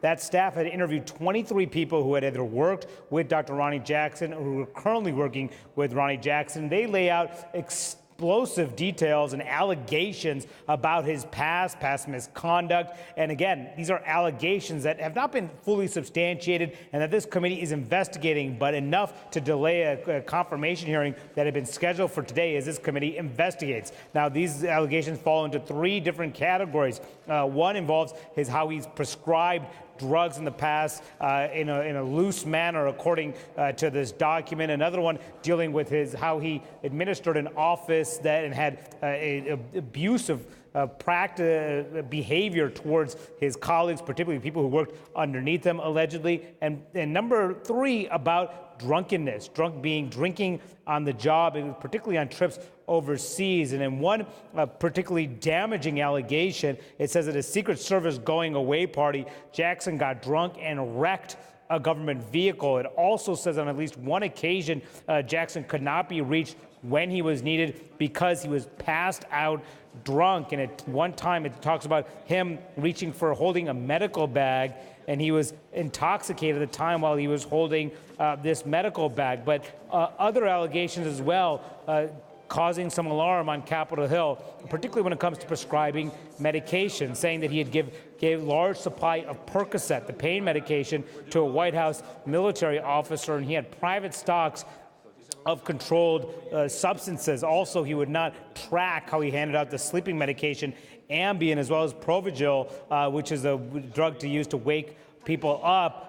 That staff had interviewed 23 people who had either worked with Dr. Ronny Jackson or who were currently working with Ronny Jackson. They lay out explosive details and allegations about his past misconduct. And again, these are allegations that have not been fully substantiated and that this committee is investigating, but enough to delay a confirmation hearing that had been scheduled for today as this committee investigates. Now, these allegations fall into three different categories. One involves how he's prescribed drugs in the past in a loose manner, according to this document. Another one dealing with how he administered an office and had abusive behavior towards his colleagues, particularly people who worked underneath him, allegedly. And number three, about drunkenness, drinking on the job, and particularly on trips overseas. And in one particularly damaging allegation, it says at a Secret Service going away party, Jackson got drunk and wrecked a government vehicle. It also says on at least one occasion, Jackson could not be reached when he was needed because he was passed out drunk. And at one time it talks about him holding a medical bag, and he was intoxicated at the time while he was holding this medical bag. But other allegations as well, causing some alarm on Capitol Hill, particularly when it comes to prescribing medication, saying that he had gave large supply of Percocet, the pain medication, to a White House military officer, and he had private stocks of controlled substances. Also, he would not track how he handed out the sleeping medication Ambien, as well as Provigil, which is a drug to use to wake people up.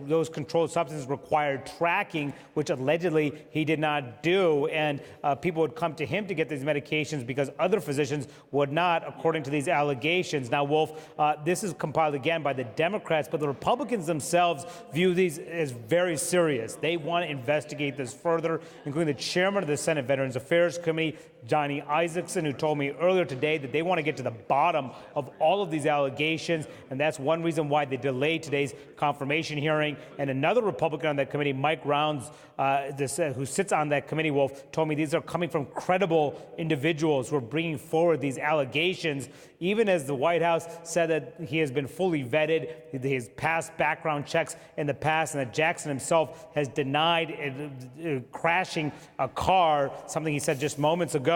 Those controlled substances required tracking, which allegedly he did not do. And people would come to him to get these medications because other physicians would not, according to these allegations. Now, Wolf, this is compiled again by the Democrats, but the Republicans themselves view these as very serious. They want to investigate this further, including the chairman of the Senate Veterans Affairs Committee, Johnny Isakson, who told me earlier today that they want to get to the bottom of all of these allegations, and that's one reason why they delayed today's confirmation hearing. And another Republican on that committee, Mike Rounds, who sits on that committee, Wolf, told me these are coming from credible individuals who are bringing forward these allegations, even as the White House said that he has been fully vetted, his past background checks in the past, and that Jackson himself has denied crashing a car, something he said just moments ago.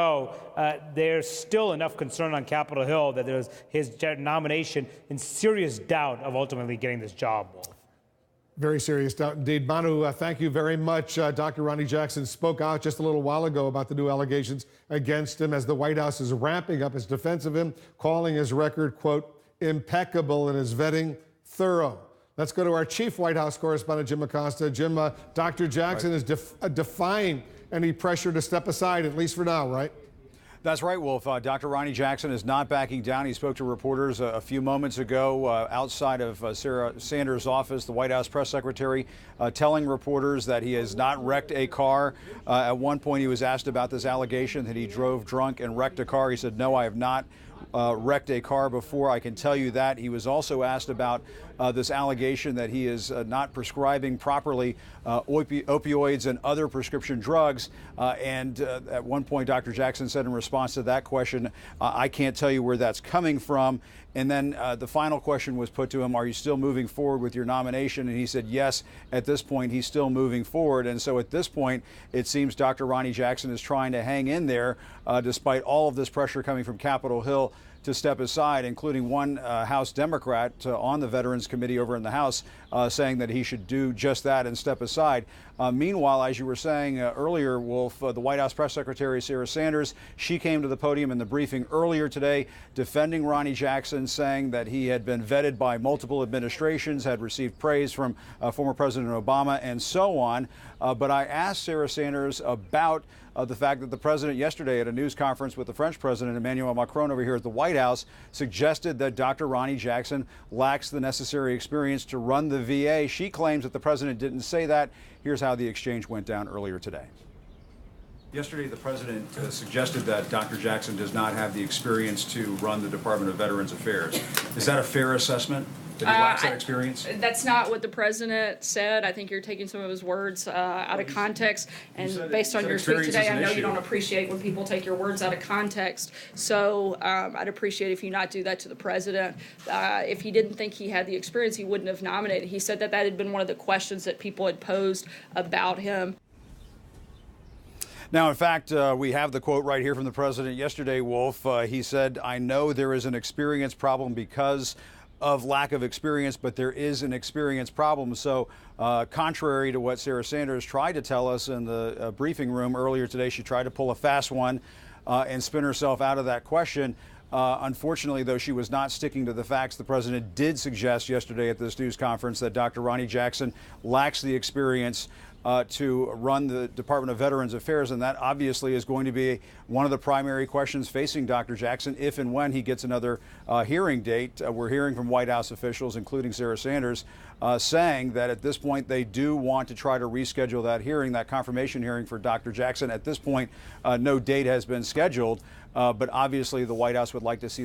There's still enough concern on Capitol Hill that there's his nomination in serious doubt of ultimately getting this job, Wolf. Very serious doubt indeed. Manu, thank you very much. Dr. Ronny Jackson spoke out just a little while ago about the new allegations against him as the White House is ramping up its defense of him, calling his record, quote, impeccable and his vetting thorough. Let's go to our chief White House correspondent, Jim Acosta. Jim, Dr. Jackson is defying any pressure to step aside, at least for now, right? That's right, Wolf. Dr. Ronny Jackson is not backing down. He spoke to reporters a few moments ago outside of Sarah Sanders' office, the White House press secretary, telling reporters that he has not wrecked a car. At one point, he was asked about this allegation that he drove drunk and wrecked a car. He said, "No, I have not wrecked a car before. I can tell you that." He was also asked about this allegation that he is not prescribing properly opioids and other prescription drugs. And at one point, Dr. Jackson said in response to that question, "I can't tell you where that's coming from." And then the final question was put to him, "Are you still moving forward with your nomination?" And he said, yes, at this point, he's still moving forward. And so at this point, it seems Dr. Ronny Jackson is trying to hang in there despite all of this pressure coming from Capitol Hill to step aside, including one House Democrat on the Veterans Committee over in the House saying that he should do just that and step aside. Meanwhile, as you were saying earlier, Wolf, the White House press secretary, Sarah Sanders, she came to the podium in the briefing earlier today defending Ronny Jackson, saying that he had been vetted by multiple administrations, had received praise from former President Obama, and so on. But I asked Sarah Sanders about the fact that the president yesterday at a news conference with the French president, Emmanuel Macron, over here at the White House, suggested that Dr. Ronny Jackson lacks the necessary experience to run the VA. She claims that the president didn't say that. Here's how the exchange went down earlier today. Yesterday, the president suggested that Dr. Jackson does not have the experience to run the Department of Veterans Affairs. Is that a fair assessment? That he lacks that experience? That's not what the president said. I think you're taking some of his words out of context. And based on your speech today, I know you don't appreciate when people take your words out of context. So I'd appreciate if you not do that to the president. If he didn't think he had the experience, he wouldn't have nominated. He said that had been one of the questions that people had posed about him. Now, in fact, we have the quote right here from the president yesterday, Wolf. He said, "I know there is an experience problem because of lack of experience, but there is an experience problem." So contrary to what Sarah Sanders tried to tell us in the briefing room earlier today, she tried to pull a fast one and spin herself out of that question. Unfortunately, though, she was not sticking to the facts. The president did suggest yesterday at this news conference that Dr. Ronny Jackson lacks the experience to run the Department of Veterans Affairs, and that obviously is going to be one of the primary questions facing Dr. Jackson if and when he gets another hearing date. We're hearing from White House officials, including Sarah Sanders, saying that at this point they do want to try to reschedule that hearing, that confirmation hearing for Dr. Jackson. At this point, no date has been scheduled, but obviously the White House would like to see